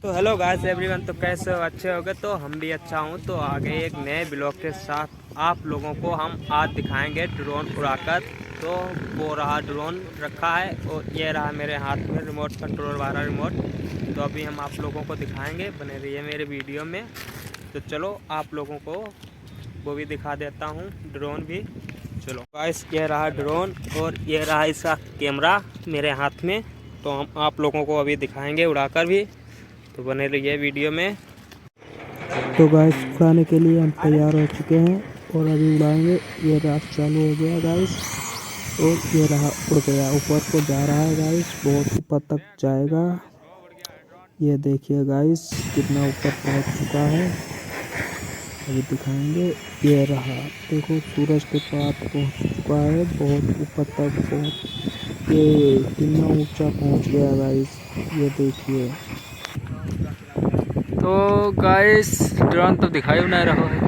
तो hello guys everyone, तो कैसे हो? अच्छे होगे? तो हम भी अच्छा हूँ। तो आगे एक नए ब्लॉग के साथ आप लोगों को हम आज दिखाएंगे ड्रोन उड़ाकर। तो वो रहा ड्रोन रखा है और ये रहा मेरे हाथ में रिमोट कंट्रोल वाला रिमोट। तो अभी हम आप लोगों को दिखाएंगे, बने रहिए मेरे वीडियो में। तो चलो आप लोगों को वो भी दिखा देता हूँ, ड्रोन भी। चलो गाइस, ये रहा ड्रोन और ये रहा इसका कैमरा मेरे हाथ में। तो हम आप लोगों को अभी दिखाएंगे उड़ाकर भी, तो बने रहिए वीडियो में। तो गाइस उड़ाने के लिए हम तैयार हो चुके हैं और अभी उड़ाएंगे। ये रात चालू हो गया गाइस और ये रहा उड़ गया, ऊपर को जा रहा है गाइस, बहुत ऊपर तक जाएगा। ये देखिए गाइस कितना ऊपर पहुंच चुका है, अभी दिखाएंगे। ये रहा, देखो सूरज के पास पहुंच चुका है, बहुत ऊपर तक पहुंच, ये कितना ऊंचा पहुंच गया गाइस, ये देखिए। तो गाइस ड्रोन तो दिखाई नहीं रहा है।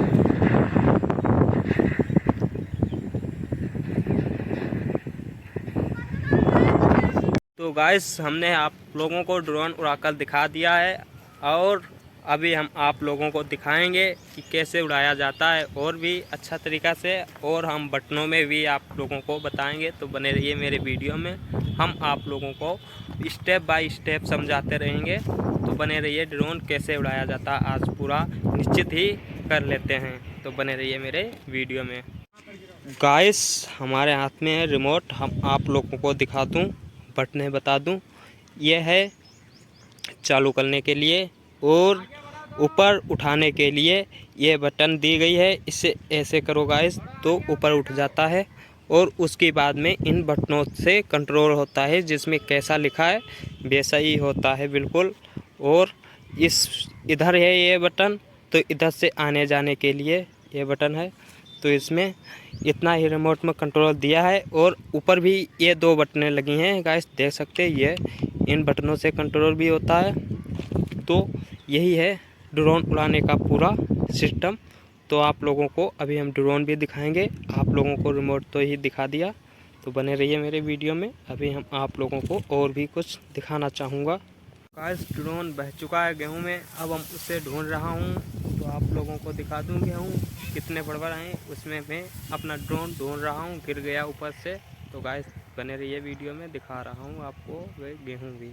तो गाइस हमने आप लोगों को ड्रोन उड़ाकर दिखा दिया है और अभी हम आप लोगों को दिखाएंगे कि कैसे उड़ाया जाता है और भी अच्छा तरीक़ा से, और हम बटनों में भी आप लोगों को बताएंगे। तो बने रहिए मेरे वीडियो में, हम आप लोगों को स्टेप बाय स्टेप समझाते रहेंगे। तो बने रहिए, ड्रोन कैसे उड़ाया जाता है आज पूरा निश्चित ही कर लेते हैं। तो बने रहिए मेरे वीडियो में। गाइस हमारे हाथ में है रिमोट, हम आप लोगों को दिखा दूँ, बटनें बता दूं। यह है चालू करने के लिए और ऊपर उठाने के लिए ये बटन दी गई है। इसे ऐसे करो गाइस तो ऊपर उठ जाता है और उसके बाद में इन बटनों से कंट्रोल होता है, जिसमें कैसा लिखा है वैसा ही होता है बिल्कुल। और इस इधर है ये बटन, तो इधर से आने जाने के लिए ये बटन है। तो इसमें इतना ही रिमोट में कंट्रोल दिया है और ऊपर भी ये दो बटनें लगी हैं गाइस, देख सकते हैं। ये इन बटनों से कंट्रोल भी होता है। तो यही है ड्रोन उड़ाने का पूरा सिस्टम। तो आप लोगों को अभी हम ड्रोन भी दिखाएंगे, आप लोगों को रिमोट तो ही दिखा दिया। तो बने रहिए मेरे वीडियो में, अभी हम आप लोगों को और भी कुछ दिखाना चाहूँगा। गाइस ड्रोन बह चुका है गेहूं में, अब हम उसे ढूंढ रहा हूं। तो आप लोगों को दिखा दूं गेहूं कितने बड़ बड़ हैं, उसमें मैं अपना ड्रोन ढूंढ रहा हूं, गिर गया ऊपर से। तो गाइस बने रहिए वीडियो में, दिखा रहा हूं आपको वे गेहूं भी।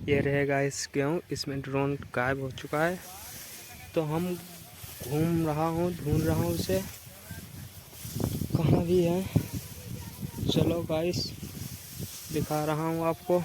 ये रहे गाइस गेहूं, इसमें ड्रोन गायब हो चुका है। तो हम घूम रहा हूँ, ढूंढ रहा हूँ उसे, कहाँ भी है। चलो गाइस दिखा रहा हूँ आपको।